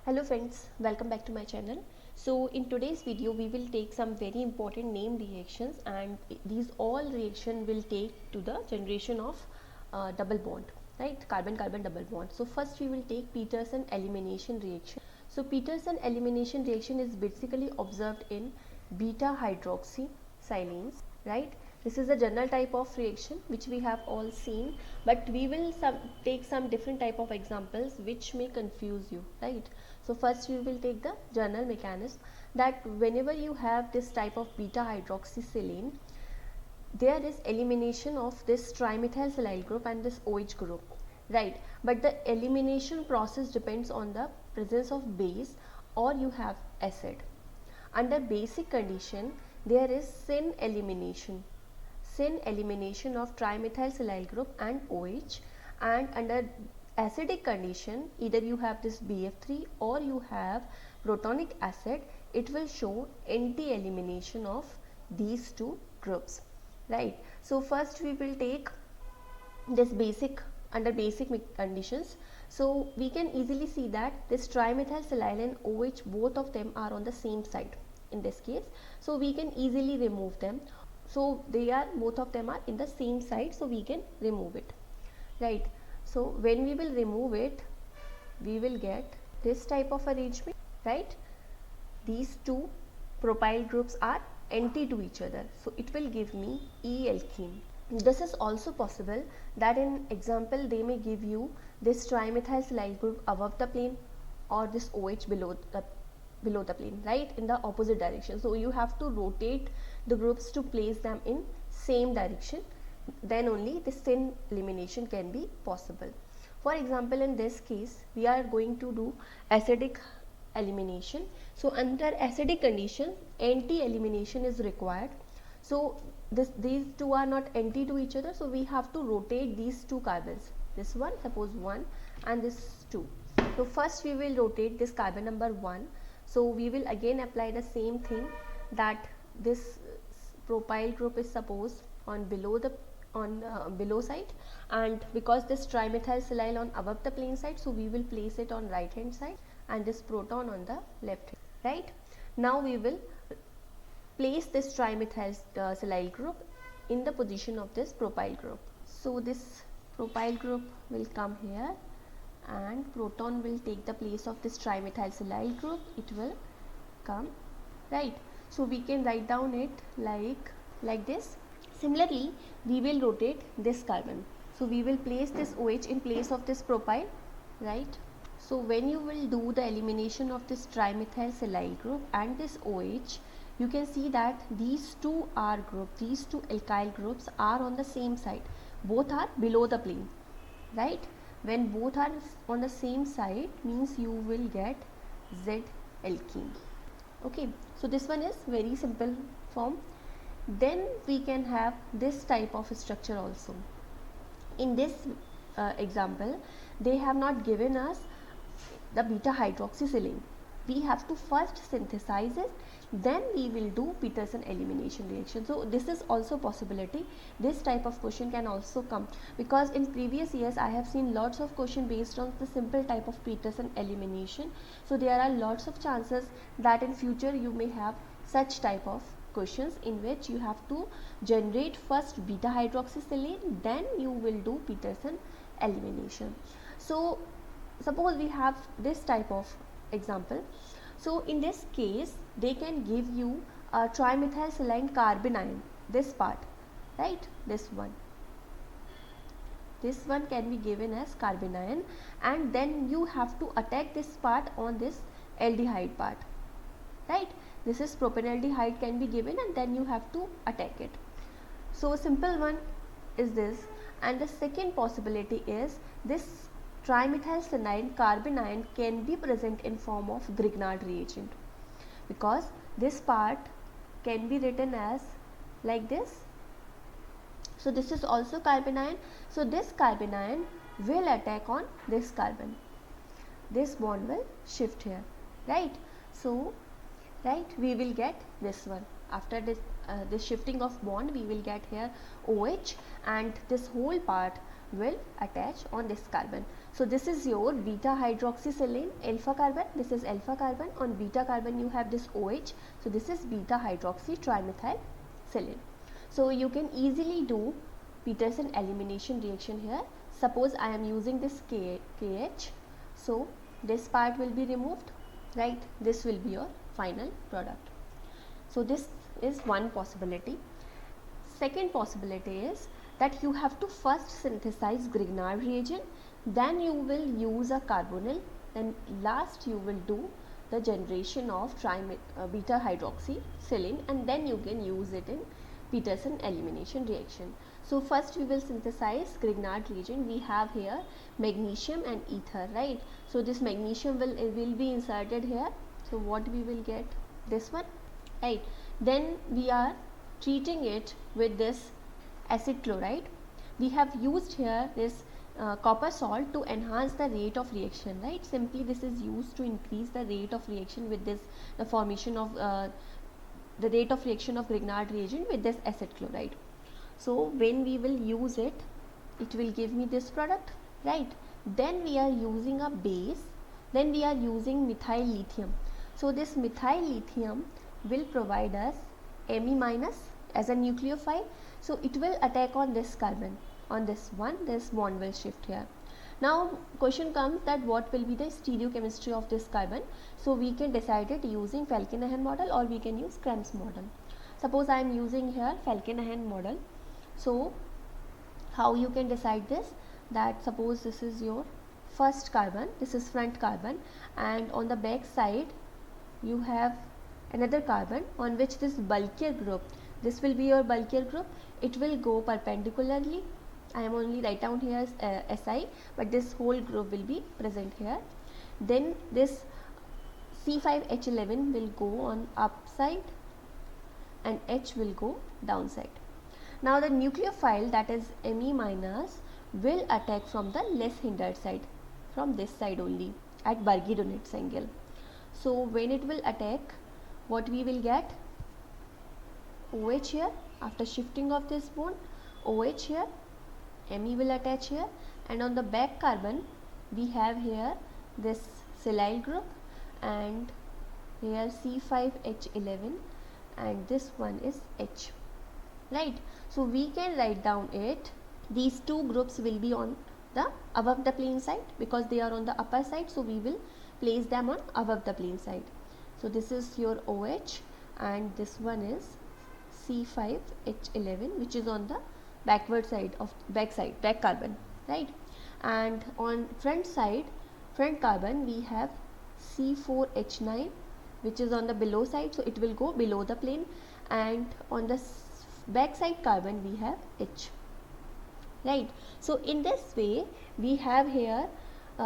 Hello friends, welcome back to my channel. So in today's video we will take some very important name reactions, and these all reaction will take to the generation of double bond, right? Carbon carbon double bond. So first we will take Peterson elimination reaction. So Peterson elimination reaction is basically observed in beta hydroxysilanes, right? This is a general type of reaction which we have all seen, but we will take some different type of examples which may confuse you, right? So first we will take the general mechanism, that whenever you have this type of beta hydroxysilane, there is elimination of this trimethylsilyl group and this OH group, right? But the elimination process depends on the presence of base or you have acid. Under basic condition, there is syn elimination of trimethylsilyl group and OH, and under acidic condition, either you have this BF3 or you have protonic acid, it will show anti-elimination of these two groups, right? So first we will take this under basic conditions. So we can easily see that this trimethylsilyl and OH, both of them are on the same side in this case, so we can easily remove them. So both of them are in the same side, so we can remove it, right? So when we will remove it, we will get this type of arrangement, right? These two propyl groups are anti to each other, so it will give me E-alkene. This is also possible that in example they may give you this trimethylsilyl group above the plane or this OH below the plane, right, in the opposite direction. So you have to rotate the groups to place them in same direction, then only the syn elimination can be possible. For example, in this case we are going to do acidic elimination. So under acidic condition, anti-elimination is required. So these two are not anti to each other, so we have to rotate these two carbons, this one, suppose 1, and this 2. So first we will rotate this carbon number 1. So we will again apply the same thing, that this propyl group is suppose on below side, and because this trimethylsilyl on above the plane side, so we will place it on right hand side and this proton on the left hand, right? Now we will place this trimethylsilyl group in the position of this propyl group. So this propyl group will come here and proton will take the place of this trimethylsilyl group, it will come, right? So we can write down it like this. Similarly, we will rotate this carbon, so we will place this OH in place of this propyl, right? So when you will do the elimination of this trimethylsilyl group and this OH, you can see that these two R group, these two alkyl groups are on the same side, both are below the plane, right? When both are on the same side means you will get Z alkene. Okay, so this one is very simple form. Then we can have this type of structure also. In this example, they have not given us the beta hydroxysilane. We have to first synthesize it, then we will do Peterson elimination reaction. So this is also possibility. This type of question can also come, because in previous years I have seen lots of question based on the simple type of Peterson elimination. So there are lots of chances that in future you may have such type of questions in which you have to generate first beta hydroxysilane, then you will do Peterson elimination. So suppose we have this type of example. So in this case they can give you a trimethylsilane carbanion, this part, right? This one can be given as carbanion, and then you have to attack this part on this aldehyde part, right? This is propanaldehyde can be given, and then you have to attack it. So simple one is this. And the second possibility is this trimethylsilane carbanion can be present in form of Grignard reagent, because this part can be written as like this. So this is also carbanion. So this carbanion will attack on this carbon, this bond will shift here, right? So right, we will get this one. After this shifting of bond, we will get here OH, and this whole part will attach on this carbon. So this is your beta hydroxysilane alpha carbon, this is alpha carbon, on beta carbon you have this OH, so this is beta hydroxy trimethylsilane. So you can easily do Peterson elimination reaction here. Suppose I am using this KH, so this part will be removed, right? This will be your final product. So this is one possibility. Second possibility is that you have to first synthesize Grignard reagent, then you will use a carbonyl, then last you will do the generation of beta hydroxysilane, and then you can use it in Peterson elimination reaction. So first we will synthesize Grignard reagent. We have here magnesium and ether, right? So this magnesium will be inserted here. So what we will get? This one, right? Then we are treating it with this acid chloride. We have used here this copper salt to enhance the rate of reaction, right? Simply this is used to increase the rate of reaction with this, the formation of the rate of reaction of Grignard reagent with this acid chloride. So when we will use it, it will give me this product, right? Then we are using a base, then we are using methyl lithium. So this methyl lithium will provide us Me minus as a nucleophile. So it will attack on this carbon, on this one, this bond will shift here. Now question comes that what will be the stereochemistry of this carbon. So we can decide it using Falkenhayn model, or we can use Krebs model. Suppose I am using here Falkenhayn model. So how you can decide this? That suppose this is your first carbon, this is front carbon, and on the back side you have another carbon on which this bulkier group, this will be your bulkier group, it will go perpendicularly. I am only write down here Si, but this whole group will be present here. Then this C5H11 will go on upside and H will go downside. Now the nucleophile, that is Me minus, will attack from the less hindered side, from this side only at Burgee-Dunitz angle. So when it will attack, what we will get? OH here, after shifting of this bond, OH here, Me will attach here, and on the back carbon we have here this silyl group, and here C5H11, and this one is H, right? So we can write down it, these two groups will be on the above the plane side because they are on the upper side, so we will place them on above the plane side. So this is your OH, and this one is C5H11, which is on the backward side of back carbon, right? And on front side, front carbon, we have C4H9, which is on the below side, so it will go below the plane, and on the back side carbon we have H, right? So in this way we have here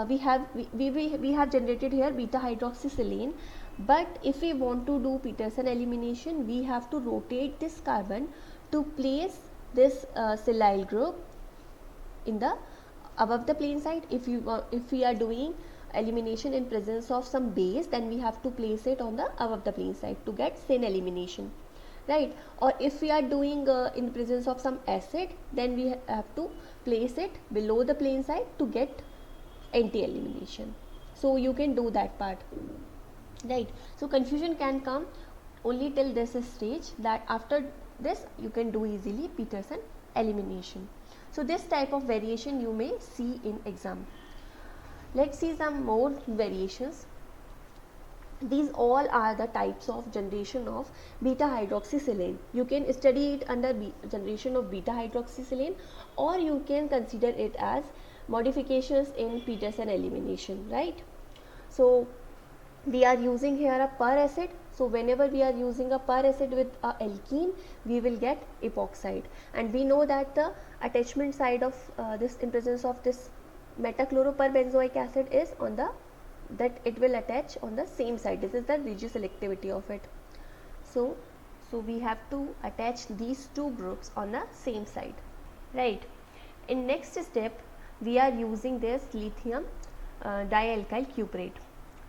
we have generated here beta hydroxysilane, but if we want to do Peterson elimination, we have to rotate this carbon to place this silyl group in the above the plane side. If we are doing elimination in presence of some base, then we have to place it on the above the plane side to get syn elimination, right? Or if we are doing in presence of some acid, then we have to place it below the plane side to get anti-elimination. So you can do that part, right? So confusion can come only till this stage, that after this you can do easily Peterson elimination. So this type of variation you may see in exam. Let's see some more variations. These all are the types of generation of beta hydroxysilane. You can study it under generation of beta hydroxysilane, or you can consider it as modifications in Peterson elimination, right? So we are using here a per acid. So whenever we are using a per acid with a alkene, we will get epoxide, and we know that the attachment side of this in presence of this metachloroperbenzoic acid is on the, that it will attach on the same side. This is the regioselectivity of it. So we have to attach these two groups on the same side, right? In next step we are using this lithium dialkyl cuprate.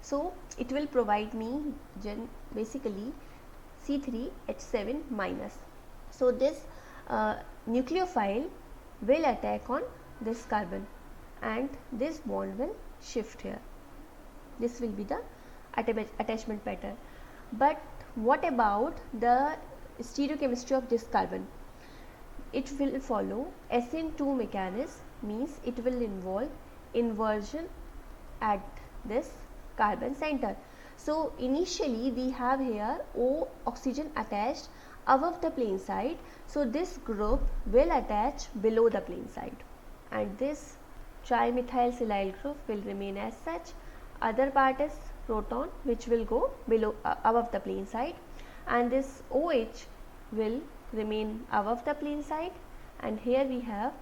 So it will provide me basically C3H7 minus. So this nucleophile will attack on this carbon, and this bond will shift here. This will be the attachment pattern. But what about the stereochemistry of this carbon? It will follow SN2 mechanism, means it will involve inversion at this carbon center. So initially we have here O oxygen attached above the plane side, so this group will attach below the plane side, and this trimethylsilyl group will remain as such. Other part is proton which will go below above the plane side, and this OH will remain above the plane side, and here we have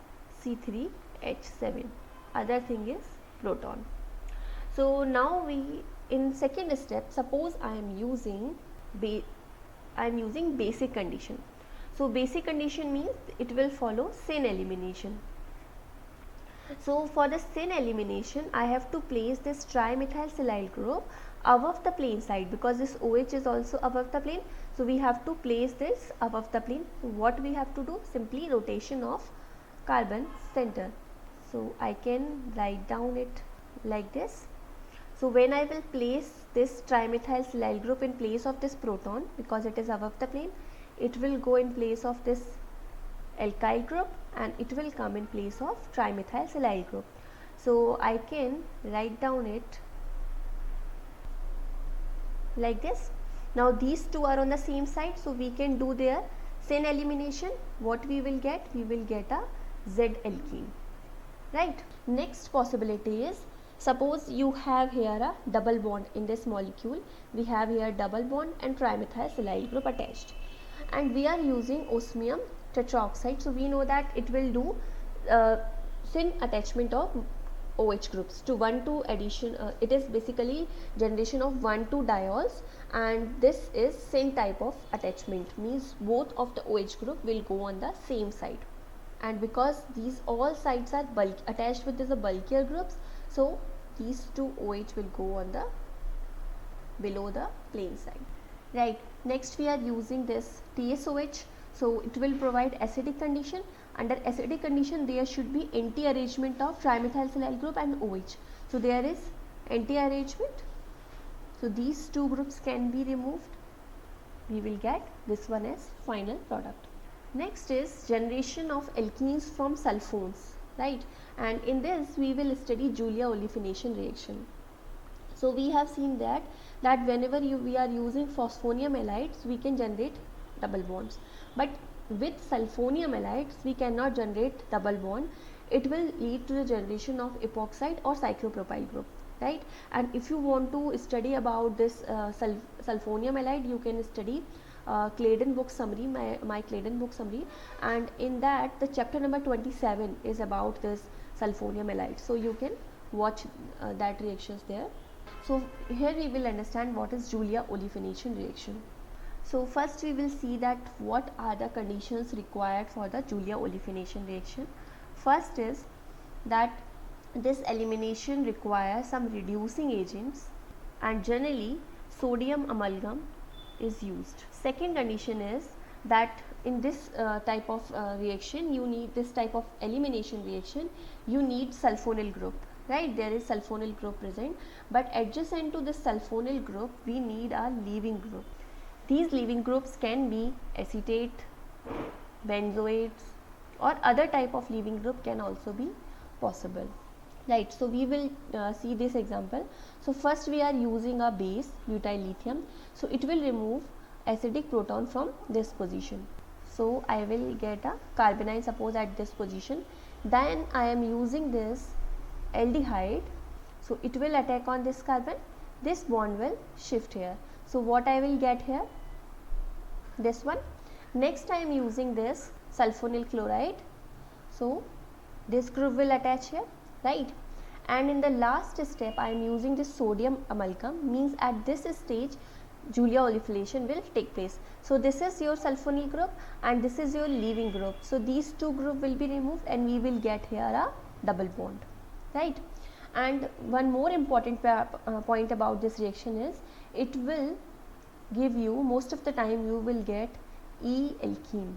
C3H7. Other thing is proton. So now we, in second step, suppose I am using basic condition. So basic condition means it will follow syn elimination. So for the syn elimination, I have to place this trimethylsilyl group above the plane side, because this OH is also above the plane. So we have to place this above the plane. What we have to do? Simply rotation of carbon center. So I can write down it like this. So when I will place this trimethylsilyl group in place of this proton, because it is above the plane, it will go in place of this alkyl group, and it will come in place of trimethylsilyl group. So I can write down it like this. Now these two are on the same side, so we can do their syn elimination. What we will get? We will get a Z alkene, right? Next possibility is, suppose you have here a double bond in this molecule. We have here double bond and trimethylsilyl group attached, and we are using osmium tetroxide. So we know that it will do syn attachment of OH groups to 1,2 addition. It is basically generation of 1,2 diols, and this is syn type of attachment, means both of the OH group will go on the same side. And because these all sides are attached with the bulkier groups, so these two OH will go on the below the plane side, right? Next we are using this TSOH. So it will provide acidic condition. Under acidic condition, there should be anti-arrangement of trimethylsilyl group and OH. So there is anti-arrangement. So these two groups can be removed. We will get this one as final product. Next is generation of alkenes from sulfones, right? And in this we will study Julia olefination reaction. So we have seen that whenever we are using phosphonium halides, we can generate double bonds, but with sulfonium halides we cannot generate double bond. It will lead to the generation of epoxide or cyclopropyl group, right? And if you want to study about this sulfonium halide, you can study Claydon book summary, my Claydon book summary, and in that the chapter number 27 is about this sulfonium halide, so you can watch that reactions there. So here we will understand what is Julia olefination reaction. So first we will see that what are the conditions required for the Julia olefination reaction. First is that this elimination requires some reducing agents, and generally sodium amalgam is used. Second condition is that in this type of reaction, you need this type of elimination reaction, you need sulfonyl group, right? There is sulfonyl group present, but adjacent to this sulfonyl group we need a leaving group. These leaving groups can be acetate, benzoates, or other type of leaving group can also be possible, right? So we will see this example. So first we are using a base butyl lithium, so it will remove acidic proton from this position. So I will get a carbonyl suppose at this position, then I am using this aldehyde, so it will attack on this carbon, this bond will shift here. So what I will get here? This one. Next I am using this sulfonyl chloride, so this group will attach here, right? And in the last step I am using this sodium amalgam, means at this stage Julia olefination will take place. So this is your sulfonyl group and this is your leaving group, so these two group will be removed and we will get here a double bond, right? And one more important point about this reaction is it will give you, most of the time you will get E alkene,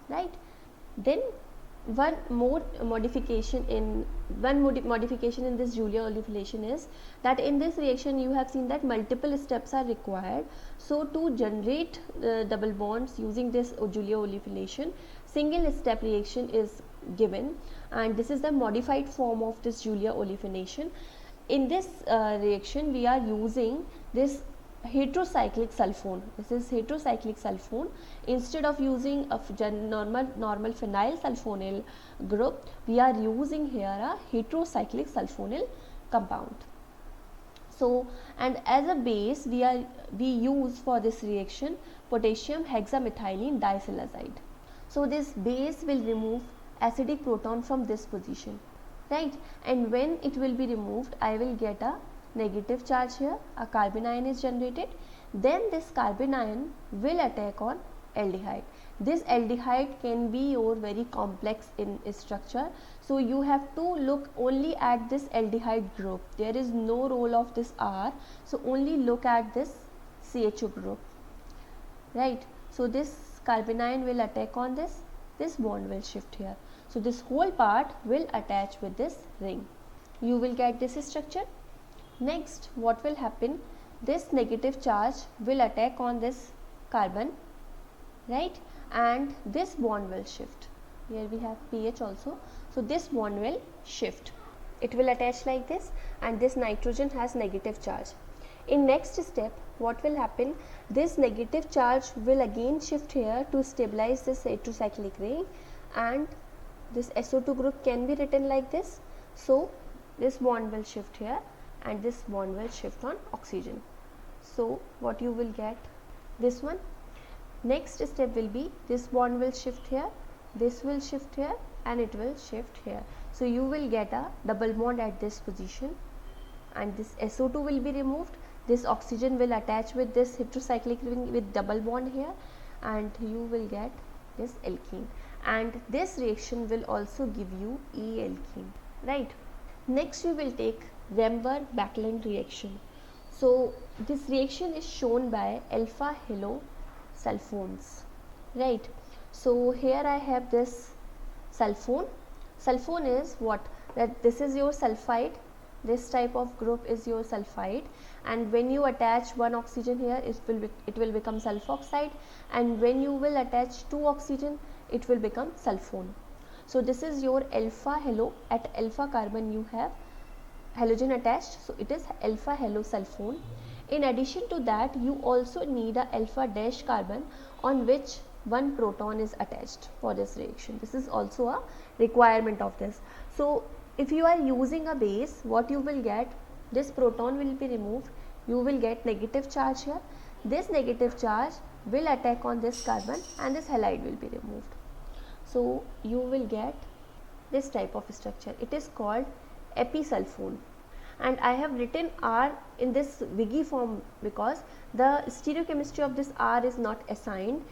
right? Then one modification in this Julia olefilation is that in this reaction you have seen that multiple steps are required. So to generate double bonds using this Julia olefilation, single step reaction is given, and this is the modified form of this Julia olefilation. In this reaction we are using this heterocyclic sulfone. This is heterocyclic sulfone. Instead of using a normal phenyl sulfonyl group, we are using here a heterocyclic sulfonyl compound. So, and as a base we use for this reaction potassium hexamethylene disilazide. So this base will remove acidic proton from this position, right? And when it will be removed, I will get a negative charge here, a carbon ion is generated. Then this carbon ion will attack on aldehyde. This aldehyde can be your very complex in structure, so you have to look only at this aldehyde group. There is no role of this R, so only look at this CHO group, right? So this carbon ion will attack on this bond will shift here. So this whole part will attach with this ring. You will get this structure. Next, what will happen? This negative charge will attack on this carbon, right? And this bond will shift. Here we have pH also. So this bond will shift. It will attach like this, and this nitrogen has negative charge. In next step, what will happen? This negative charge will again shift here to stabilize this heterocyclic ring, and this SO2 group can be written like this. So this bond will shift here, and this bond will shift on oxygen. So what you will get? This one. Next step will be this bond will shift here, this will shift here, and it will shift here. So you will get a double bond at this position, and this SO2 will be removed. This oxygen will attach with this heterocyclic ring with double bond here, and you will get this alkene. And this reaction will also give you E-alkene, right? Next we will take Ramberg-Backlund reaction. So this reaction is shown by alpha halo sulfones, right? So here I have this sulfone. Sulfone is what? That this is your sulfide. This type of group is your sulfide, and when you attach one oxygen here, it will become sulfoxide, and when you will attach two oxygen, it will become sulfone. So this is your alpha halo. At alpha carbon you have halogen attached, so it is alpha halo sulfone. In addition to that, you also need a alpha dash carbon on which one proton is attached for this reaction. This is also a requirement of this. So if you are using a base, what you will get? This proton will be removed. You will get negative charge here. This negative charge will attack on this carbon, and this halide will be removed. So you will get this type of structure. It is called episulfone, and I have written R in this Wiggy form because the stereochemistry of this R is not assigned.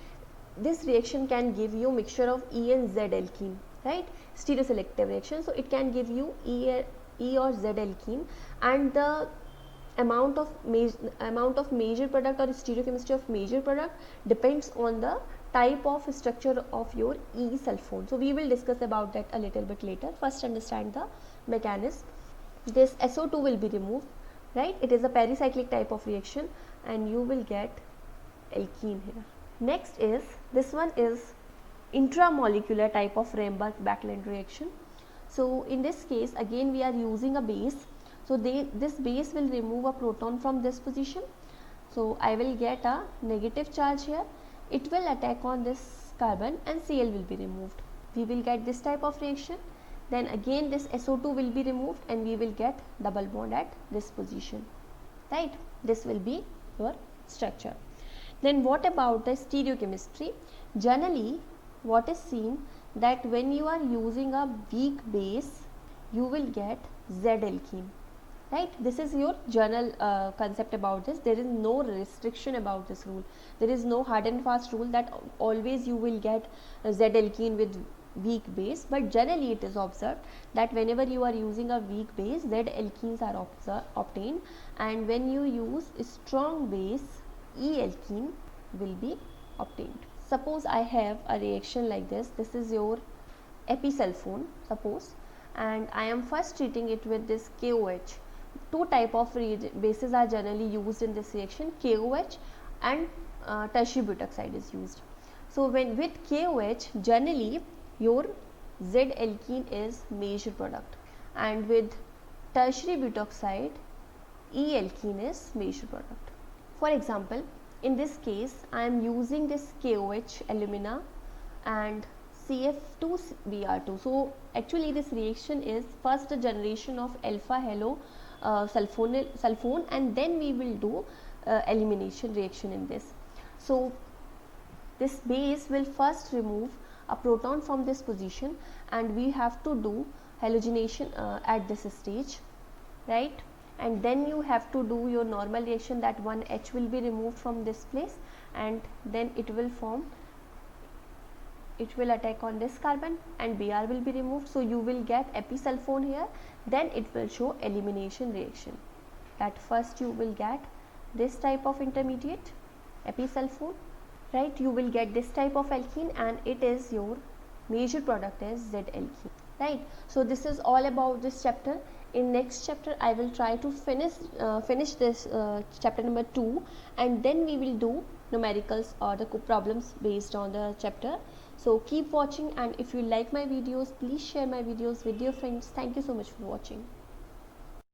This reaction can give you mixture of E and Z alkene, right? Stereoselective reaction, so it can give you E or Z alkene, and the amount of major product or stereochemistry of major product depends on the type of structure of your E sulfone. So we will discuss about that a little bit later. First understand the mechanism. This SO2 will be removed, right? It is a pericyclic type of reaction, and you will get alkene here. Next is, this one is intramolecular type of Ramberg-Backlund reaction. So in this case again we are using a base. So this base will remove a proton from this position. So I will get a negative charge here. It will attack on this carbon, and Cl will be removed. We will get this type of reaction. Then again this SO2 will be removed, and we will get double bond at this position, right? This will be your structure. Then what about the stereochemistry? Generally what is seen that when you are using a weak base, you will get Z alkene, right? This is your general concept about this. There is no restriction about this rule. There is no hard and fast rule that always you will get Z alkene with weak base, but generally it is observed that whenever you are using a weak base, Z alkenes are obtained, and when you use a strong base, E alkene will be obtained. Suppose I have a reaction like this. This is your episulfone suppose, and I am first treating it with this KOH. Two type of bases are generally used in this reaction, KOH and tertiary butoxide is used. So when with KOH, generally your Z alkene is major product, and with tertiary butoxide, E alkene is major product. For example, in this case I am using this KOH alumina and CF2Br2. So actually this reaction is first a generation of alpha halo sulfone, and then we will do elimination reaction in this. So this base will first remove a proton from this position, and we have to do halogenation at this stage, right? And then you have to do your normal reaction, that one H will be removed from this place, and then it will form, it will attack on this carbon and Br will be removed. So you will get episulfone here, then it will show elimination reaction. That first you will get this type of intermediate episulfone, right? You will get this type of alkene, and it is your major product is Z alkene, right? So this is all about this chapter. In next chapter I will try to finish this chapter number 2, and then we will do numericals or the problems based on the chapter. So keep watching, and if you like my videos, please share my videos with your friends. Thank you so much for watching.